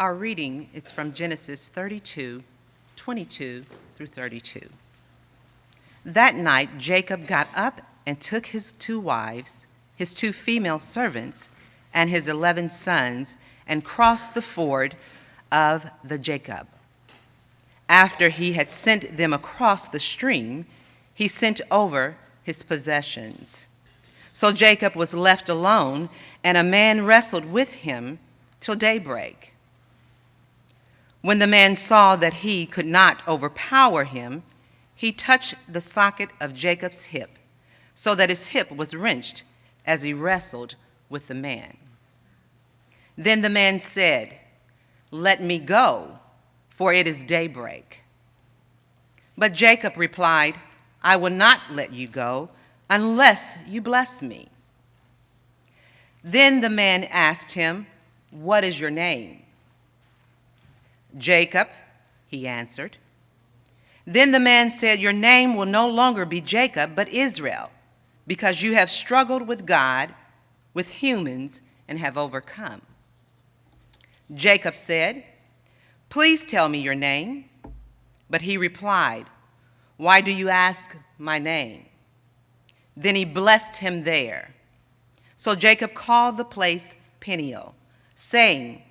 Our reading is from Genesis 32, 22 through 32. That night, Jacob got up and took his 2 wives, his 2 female servants, and his 11 sons, and crossed the ford of the Jacob. After he had sent them across the stream, he sent over his possessions. So Jacob was left alone, and a man wrestled with him till daybreak. When the man saw that he could not overpower him, he touched the socket of Jacob's hip, so that his hip was wrenched as he wrestled with the man. Then the man said, "Let me go, for it is daybreak." But Jacob replied, "I will not let you go unless you bless me." Then the man asked him, "What is your name?" "Jacob," he answered. Then the man said, "Your name will no longer be Jacob, but Israel, because you have struggled with God, with humans, and have overcome." Jacob said, "Please tell me your name." But he replied, "Why do you ask my name?" Then he blessed him there. So Jacob called the place Peniel, saying,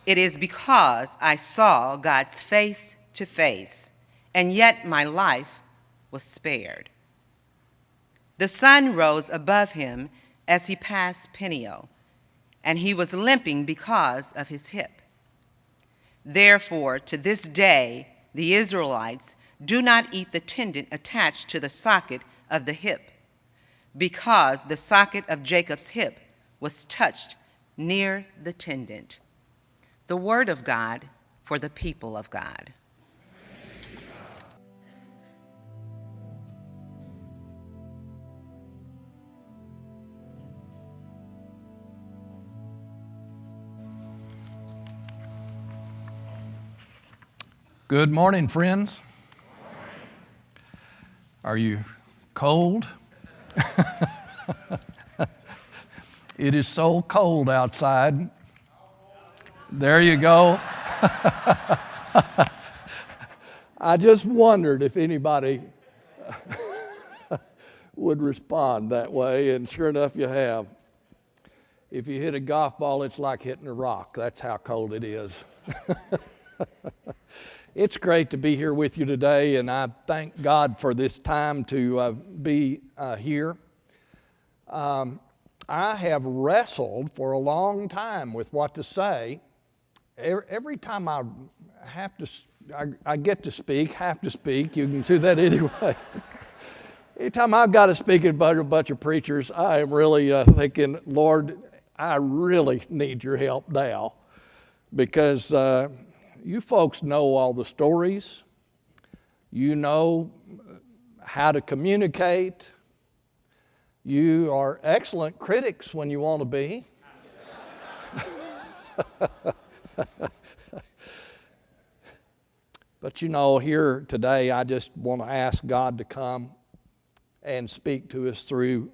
"It is because I saw God's face to face, and yet my life was spared." The sun rose above him as he passed Peniel, and he was limping because of his hip. Therefore, to this day, the Israelites do not eat the tendon attached to the socket of the hip, because the socket of Jacob's hip was touched near the tendon. The word of God for the people of God. Good morning, friends. Are you cold? It is so cold outside. There you go. I just wondered if anybody would respond that way, and sure enough you have. If you hit a golf ball, it's like hitting a rock. That's how cold it is. It's great to be here with you today, and I thank God for this time to be here. I have wrestled for a long time with what to say. Every time I get to speak, you can do that anyway. Anytime I've got to speak in front of a bunch of preachers, I am really thinking, Lord, I really need your help now, because you folks know all the stories. You know how to communicate. You are excellent critics when you want to be. But you know, here today, I just want to ask God to come and speak to us through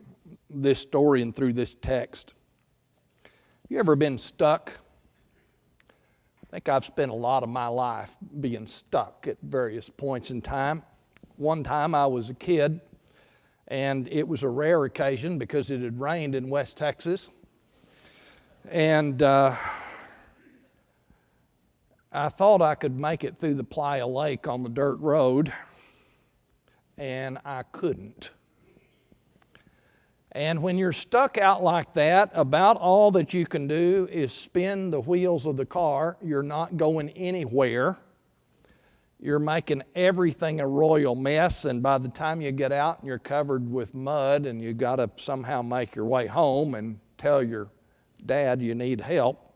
this story and through this text. You ever been stuck? I think I've spent a lot of my life being stuck at various points in time. One time I was a kid, and it was a rare occasion because it had rained in West Texas. And I thought I could make it through the Playa Lake on the dirt road, and I couldn't. And when you're stuck out like that, about all that you can do is spin the wheels of the car. You're not going anywhere. You're making everything a royal mess, and by the time you get out and you're covered with mud and you got to somehow make your way home and tell your dad you need help,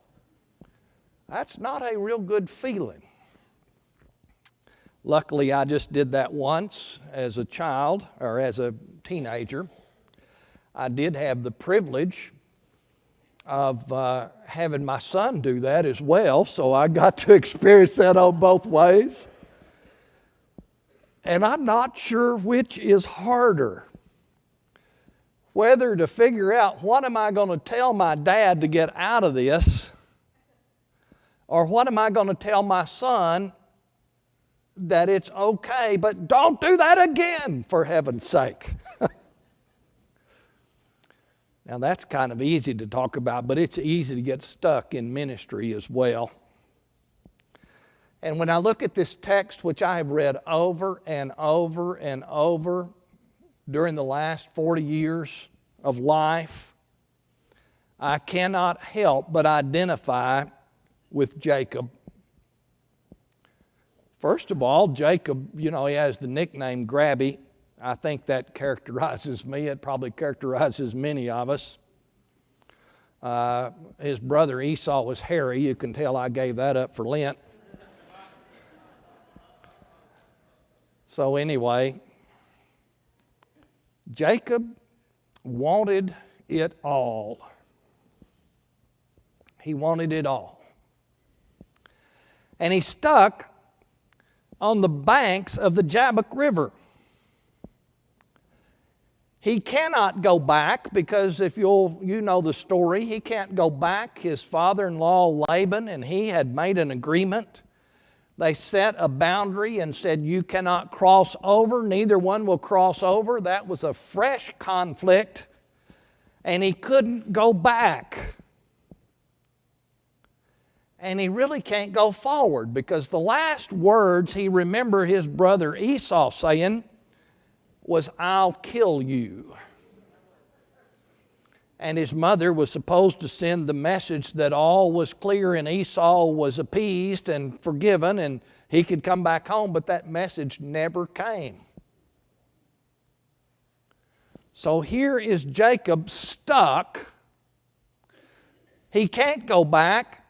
that's not a real good feeling. Luckily, I just did that once as a child or as a teenager. I did have the privilege of having my son do that as well, so I got to experience that on both ways. And I'm not sure which is harder. Whether to figure out what am I going to tell my dad to get out of this, Or what am I going to tell my son that it's okay, but don't do that again, for heaven's sake? Now that's kind of easy to talk about, but it's easy to get stuck in ministry as well. And when I look at this text, which I have read over and over and over during the last 40 years of life, I cannot help but identify with Jacob. First of all, Jacob, he has the nickname Grabby. I think that characterizes me. It probably characterizes many of us. His brother Esau was hairy. You can tell I gave that up for Lent. So anyway, Jacob wanted it all. He wanted it all. And he stuck on the banks of the Jabbok River. He cannot go back because if you know the story, he can't go back. His father-in-law Laban and he had made an agreement. They set a boundary and said, you cannot cross over, neither one will cross over. That was a fresh conflict, and he couldn't go back. And he really can't go forward because the last words he remembered his brother Esau saying was, I'll kill you. And his mother was supposed to send the message that all was clear and Esau was appeased and forgiven and he could come back home, but that message never came. So here is Jacob stuck. He can't go back.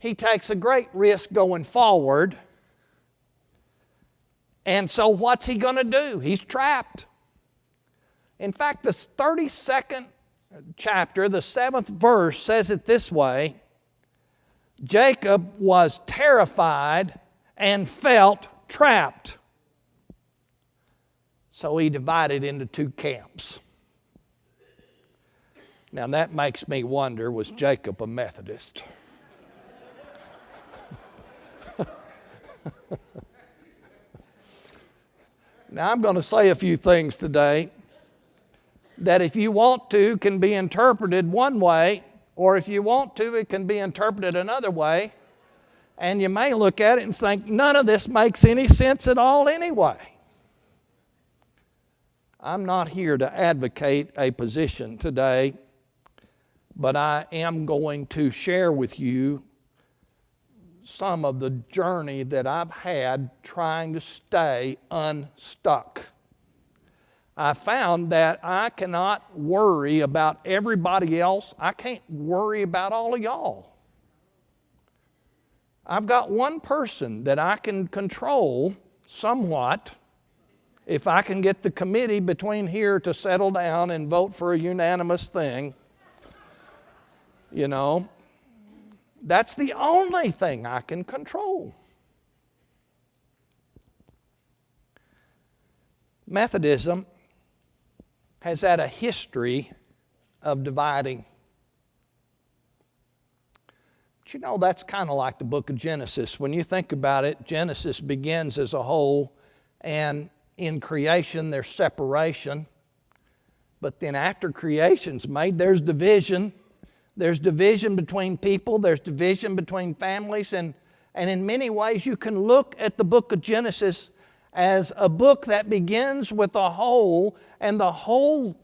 He takes a great risk going forward. And so what's he going to do? He's trapped. In fact, the 32nd chapter, the 7th verse says it this way: Jacob was terrified and felt trapped. So he divided into two camps. Now that makes me wonder, was Jacob a Methodist? Now I'm going to say a few things today that if you want to can be interpreted one way, or if you want to it can be interpreted another way, and you may look at it and think none of this makes any sense at all anyway. I'm not here to advocate a position today, but I am going to share with you some of the journey that I've had trying to stay unstuck. I found that I cannot worry about everybody else. I can't worry about all of y'all. I've got one person that I can control somewhat. If I can get the committee between here to settle down and vote for a unanimous thing, that's the only thing I can control. Methodism has had a history of dividing. But that's kind of like the book of Genesis. When you think about it, Genesis begins as a whole, and in creation there's separation. But then after creation's made, there's division. There's division between people. There's division between families. And in many ways, you can look at the book of Genesis as a book that begins with a whole, and the whole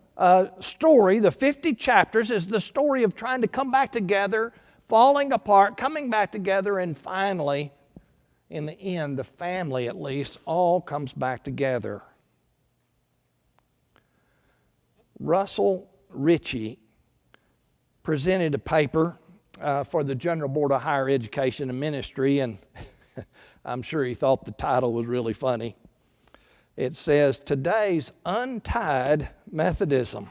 story, the 50 chapters, is the story of trying to come back together, falling apart, coming back together, and finally, in the end, the family at least, all comes back together. Russell Ritchie presented a paper for the General Board of Higher Education and Ministry, and I'm sure he thought the title was really funny. It says, Today's Untied Methodism.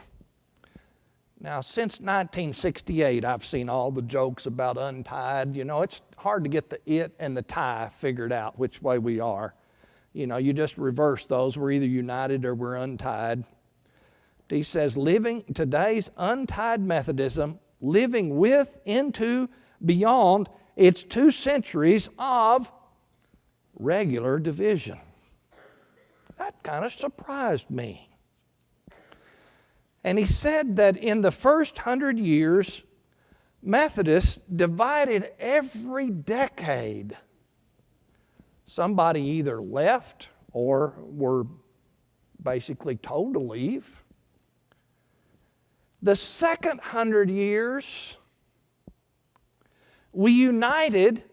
Now, since 1968, I've seen all the jokes about untied. It's hard to get the it and the tie figured out, which way we are. You just reverse those. We're either united or we're untied. He says, today's untied Methodism, living with, into, beyond, it's 2 centuries of regular division. That kind of surprised me. And he said that in the first 100 years, Methodists divided every decade. Somebody either left or were basically told to leave. The second 100 years, we united,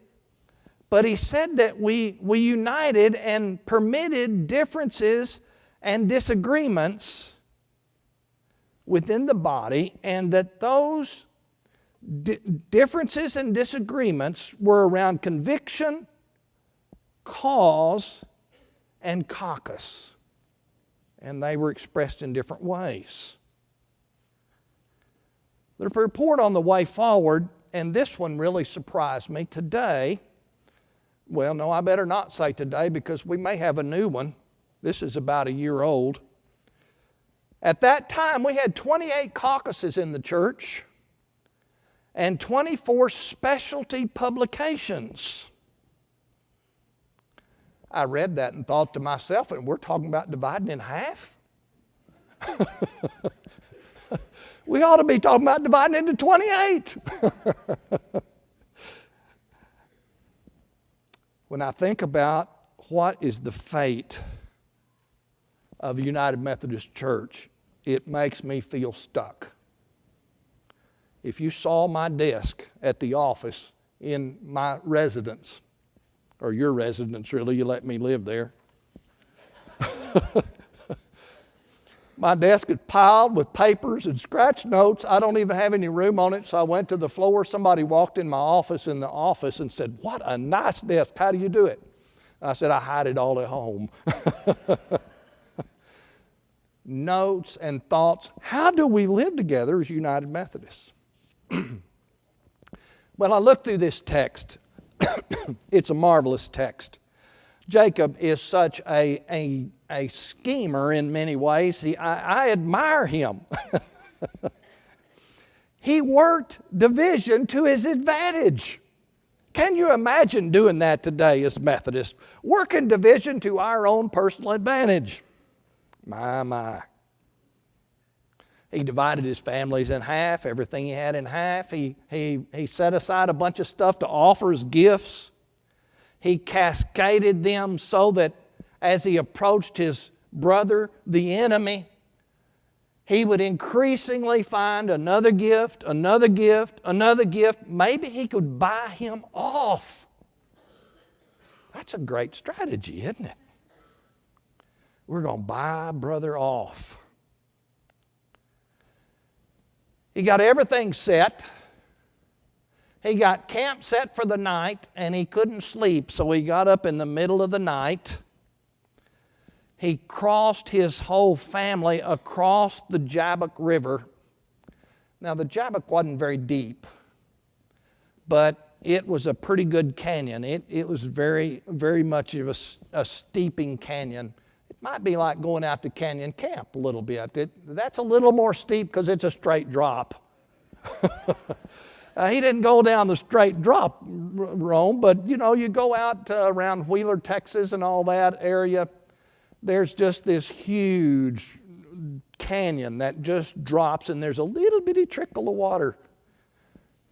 but he said that we united and permitted differences and disagreements within the body, and that those differences and disagreements were around conviction, cause, and caucus. And they were expressed in different ways. The report on the way forward, and this one really surprised me today. Well, no, I better not say today because we may have a new one. This is about a year old. At that time, we had 28 caucuses in the church and 24 specialty publications. I read that and thought to myself, and we're talking about dividing in half? We ought to be talking about dividing into 28. When I think about what is the fate of the United Methodist Church, it makes me feel stuck. If you saw my desk at the office in my residence, or your residence really, you let me live there. My desk is piled with papers and scratch notes. I don't even have any room on it, so I went to the floor. Somebody walked in my office and said, "What a nice desk, how do you do it?" I said, "I hide it all at home." Notes and thoughts. How do we live together as United Methodists? Well, I looked through this text. It's a marvelous text. Jacob is such a schemer in many ways. I admire him. He worked division to his advantage. Can you imagine doing that today as Methodists? Working division to our own personal advantage. My. He divided his families in half, everything he had in half. He set aside a bunch of stuff to offer as gifts. He cascaded them so that as he approached his brother, the enemy, he would increasingly find another gift, another gift, another gift. Maybe he could buy him off. That's a great strategy, isn't it? We're going to buy brother off. He got everything set. He got camp set for the night, and he couldn't sleep, so he got up in the middle of the night. He crossed his whole family across the Jabbok River. Now, the Jabbok wasn't very deep, but it was a pretty good canyon. It was very, very much of a steeping canyon. It might be like going out to Canyon Camp a little bit. That's a little more steep because it's a straight drop. He didn't go down the straight drop, Rome, but you go out around Wheeler, Texas and all that area. There's just this huge canyon that just drops, and there's a little bitty trickle of water.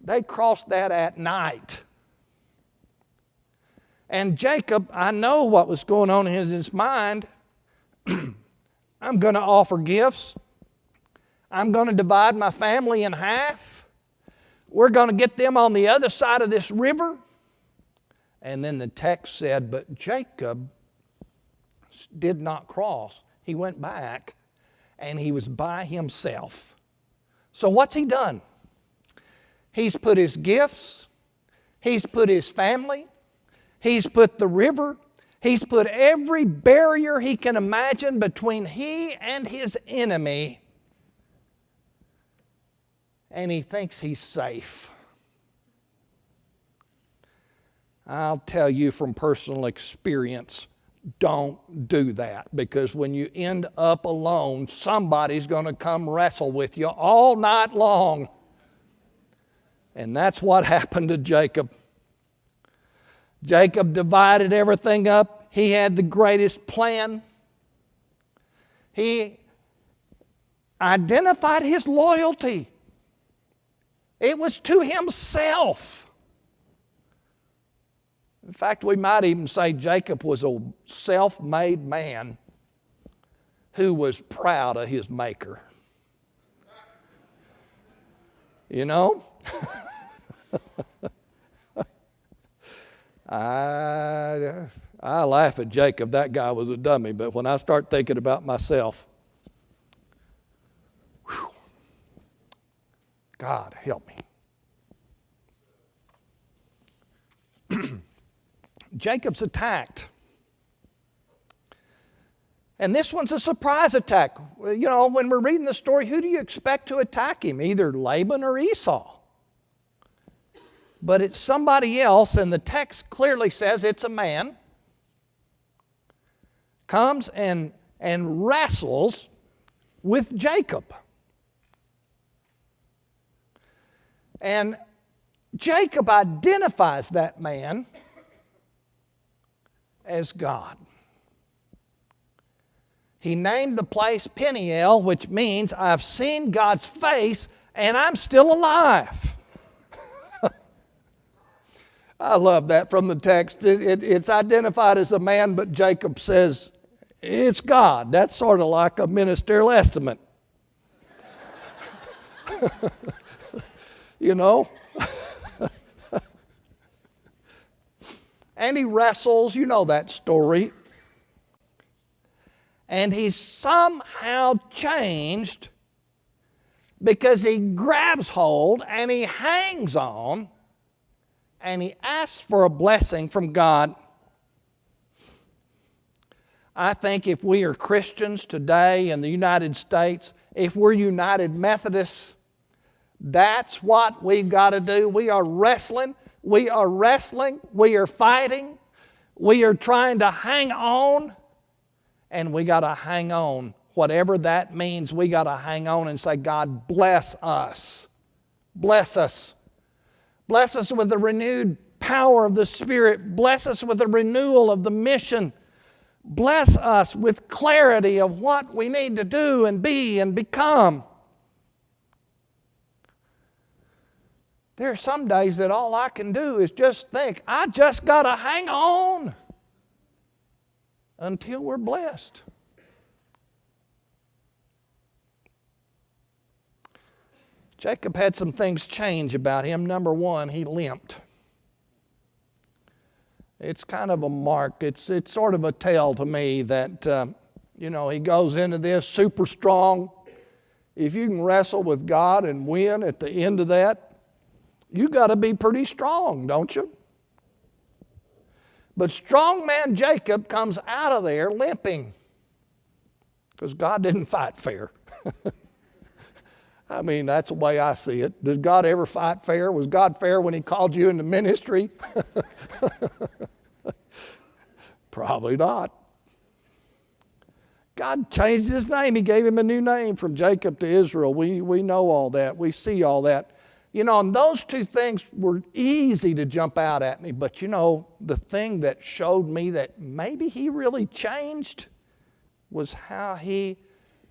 They crossed that at night. And Jacob, I know what was going on in his mind. I'm going to offer gifts. I'm going to divide my family in half. We're going to get them on the other side of this river. And then the text said, but Jacob did not cross. He went back, and he was by himself. So what's he done? He's put his gifts, he's put his family, he's put the river, he's put every barrier he can imagine between he and his enemy, and he thinks he's safe. I'll tell you from personal experience, don't do that, because when you end up alone, somebody's going to come wrestle with you all night long. And that's what happened to Jacob. Jacob divided everything up. He had the greatest plan. He identified his loyalty. It was to himself. In fact, we might even say Jacob was a self-made man who was proud of his maker. You know? I laugh at Jacob. That guy was a dummy. But when I start thinking about myself, whew, God help me. Jacob's attacked. And this one's a surprise attack. You know, when we're reading the story, who do you expect to attack him? Either Laban or Esau. But it's somebody else, and the text clearly says it's a man. Comes and wrestles with Jacob. And Jacob identifies that man as God. He named the place Peniel, which means I've seen God's face and I'm still alive. I love that from the text. It's identified as a man, but Jacob says it's God. That's sort of like a ministerial estimate. You know? And he wrestles, you know that story. And he's somehow changed because he grabs hold and he hangs on and he asks for a blessing from God. I think if we are Christians today in the United States, if we're United Methodists, that's what we've got to do. We are wrestling. We are fighting. We are trying to hang on. And we got to hang on. Whatever that means, we got to hang on and say, God, bless us. Bless us. Bless us with the renewed power of the Spirit. Bless us with the renewal of the mission. Bless us with clarity of what we need to do and be and become. There are some days that all I can do is just think, I just got to hang on until we're blessed. Jacob had some things change about him. Number one, he limped. It's kind of a mark. It's sort of a tell to me that, he goes into this super strong. If you can wrestle with God and win at the end of that, you got to be pretty strong, don't you? But strong man Jacob comes out of there limping because God didn't fight fair. I mean, that's the way I see it. Did God ever fight fair? Was God fair when He called you into ministry? Probably not. God changed his name. He gave him a new name from Jacob to Israel. We know all that. We see all that. And those two things were easy to jump out at me. But, the thing that showed me that maybe he really changed was how he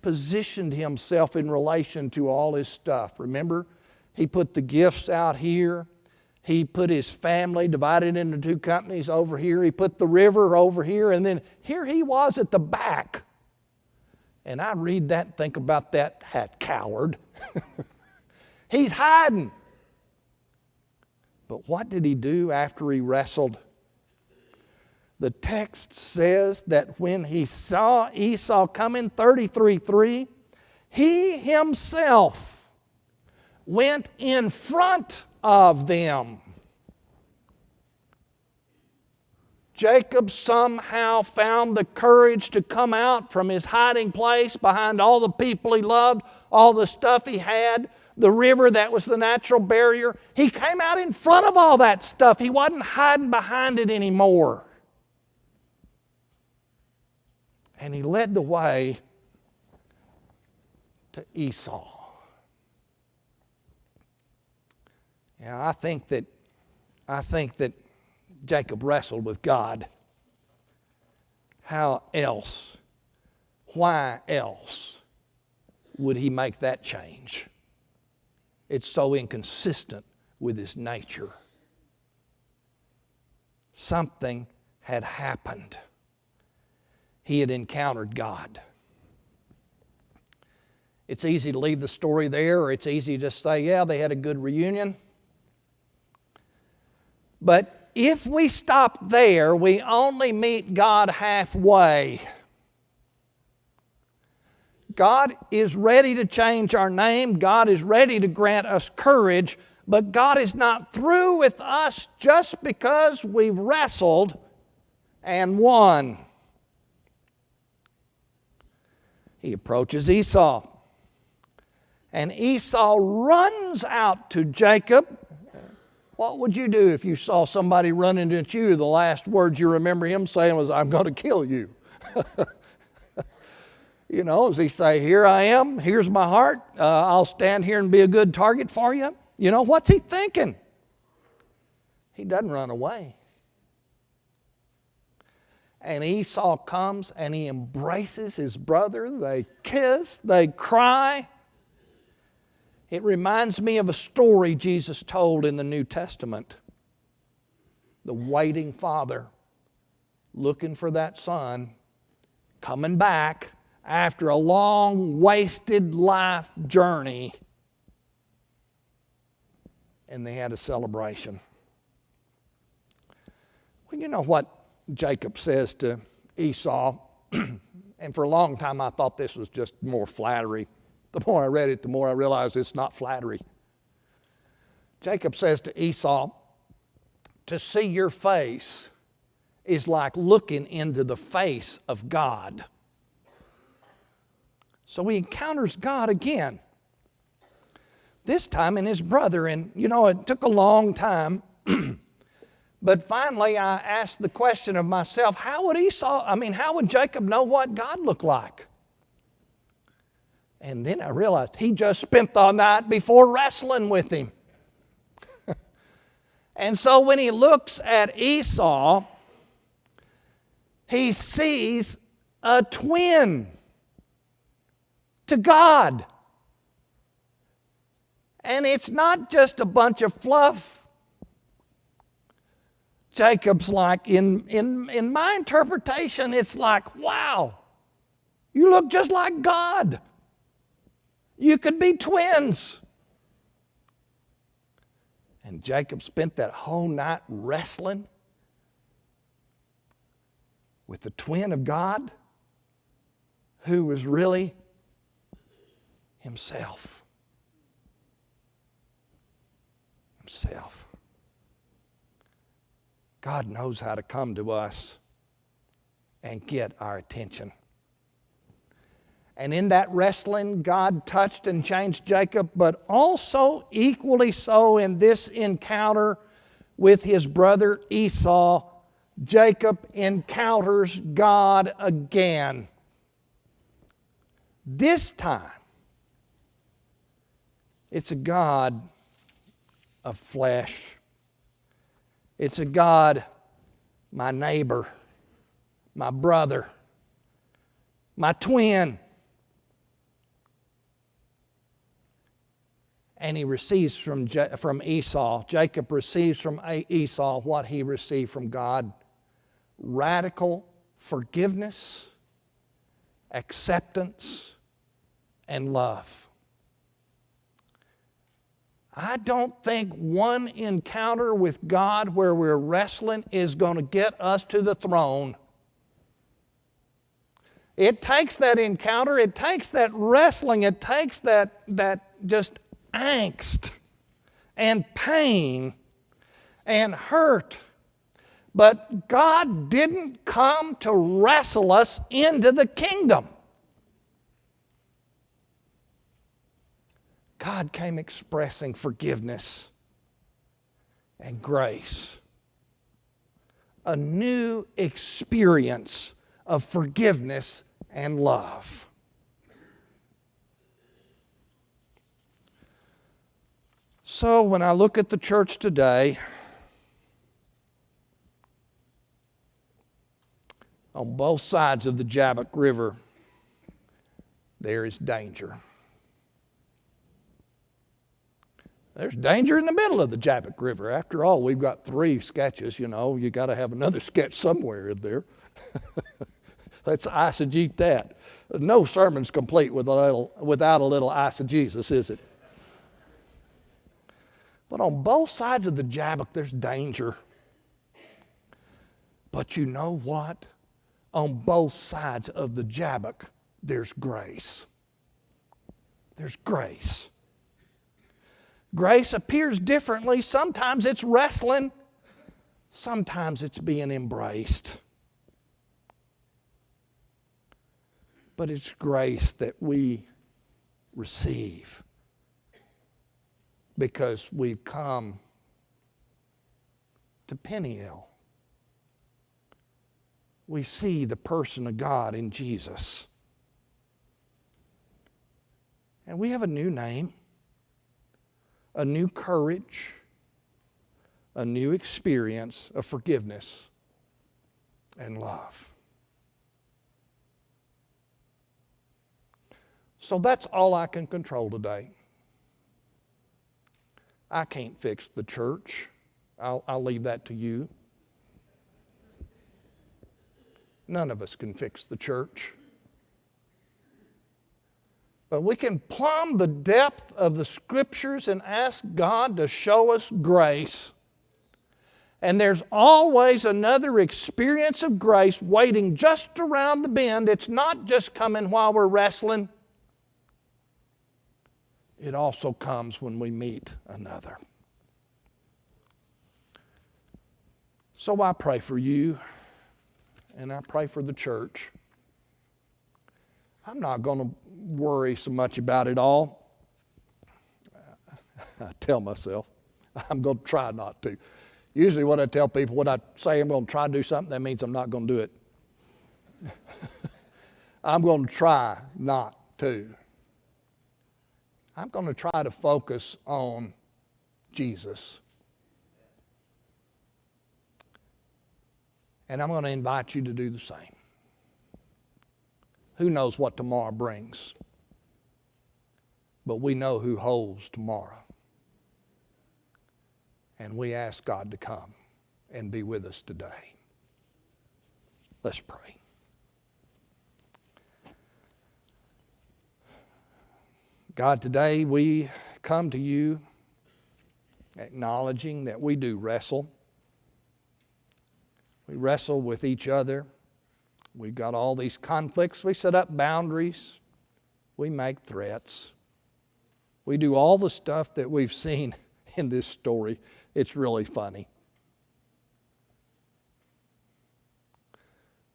positioned himself in relation to all his stuff. Remember, he put the gifts out here. He put his family divided into two companies over here. He put the river over here. And then here he was at the back. And I read that and think about that coward. He's hiding. But what did he do after he wrestled? The text says that when he saw Esau coming, 33:3, he himself went in front of them. Jacob somehow found the courage to come out from his hiding place behind all the people he loved, all the stuff he had, the river that was the natural barrier. He came out in front of all that stuff. He wasn't hiding behind it anymore. And he led the way to Esau. I think that Jacob wrestled with God. How else, why else would he make that change? It's so inconsistent with his nature. Something had happened. He had encountered God. It's easy to leave the story there, or it's easy to just say, yeah, they had a good reunion. But if we stop there, we only meet God halfway. God is ready to change our name. God is ready to grant us courage. But God is not through with us just because we've wrestled and won. He approaches Esau. And Esau runs out to Jacob. What would you do if you saw somebody running at you? The last words you remember him saying was, I'm going to kill you. You know, does he say, here I am, here's my heart, I'll stand here and be a good target for you? You know, what's he thinking? He doesn't run away. And Esau comes and he embraces his brother. They kiss, they cry. It reminds me of a story Jesus told in the New Testament. The waiting father looking for that son coming back after a long, wasted life journey. And they had a celebration. Well, you know what Jacob says to Esau, and for a long time I thought this was just more flattery. The more I read it, the more I realized it's not flattery. Jacob says to Esau, to see your face is like looking into the face of God. So he encounters God again. This time in his brother, and you know, it took a long time. But finally I asked the question of myself, how would Jacob know what God looked like? And then I realized he just spent the night before wrestling with him. And so when he looks at Esau, he sees a twin to God. And it's not just a bunch of fluff. Jacob's like, in my interpretation, it's like, wow, you look just like God. You could be twins. And Jacob spent that whole night wrestling with the twin of God, who was really himself. Himself. God knows how to come to us and get our attention. And in that wrestling, God touched and changed Jacob, but also equally so in this encounter with his brother Esau, Jacob encounters God again. This time, it's a God of flesh. It's a God, my neighbor, my brother, my twin. And he receives from Esau. Jacob receives from Esau what he received from God. Radical forgiveness, acceptance, and love. I don't think one encounter with God where we're wrestling is going to get us to the throne. It takes that encounter, it takes that wrestling, it takes that just angst and pain and hurt. But God didn't come to wrestle us into the kingdom. God came expressing forgiveness and grace. A new experience of forgiveness and love. So when I look at the church today, On both sides of the Jabbok River, there is danger. There's danger in the middle of the Jabbok River. After all, we've got 3 sketches, you know. You got to have another sketch somewhere in there. Let's eisegete that. No sermon's complete without a little eisegesis, is it? But on both sides of the Jabbok, there's danger. But you know what? On both sides of the Jabbok, there's grace. There's grace. Grace appears differently. Sometimes it's wrestling. Sometimes it's being embraced. But it's grace that we receive because we've come to Peniel. We see the person of God in Jesus. And we have a new name, a new courage, a new experience of forgiveness and love. So that's all I can control today. I can't fix the church. I'll leave that to you. None of us can fix the church. But we can plumb the depth of the Scriptures and ask God to show us grace. And there's always another experience of grace waiting just around the bend. It's not just coming while we're wrestling. It also comes when we meet another. So I pray for you, and I pray for the church. I'm not going to worry so much about it all. I tell myself, I'm going to try not to. Usually what I tell people, when I say I'm going to try to do something, that means I'm not going to do it. I'm going to try not to. I'm going to try to focus on Jesus. And I'm going to invite you to do the same. Who knows what tomorrow brings? But we know who holds tomorrow. And we ask God to come and be with us today. Let's pray. God, today we come to you acknowledging that we do wrestle. We wrestle with each other. We've got all these conflicts. We set up boundaries. We make threats. We do all the stuff that we've seen in this story. It's really funny.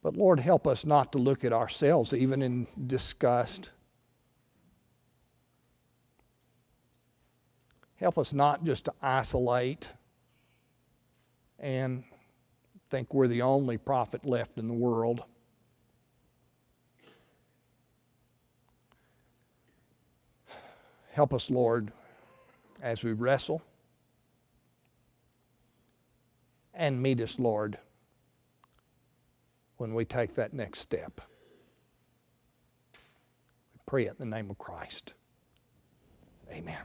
But Lord, help us not to look at ourselves even in disgust. Help us not just to isolate and think we're the only prophet left in the world. Help us, Lord, as we wrestle. And meet us, Lord, when we take that next step. We pray it in the name of Christ. Amen.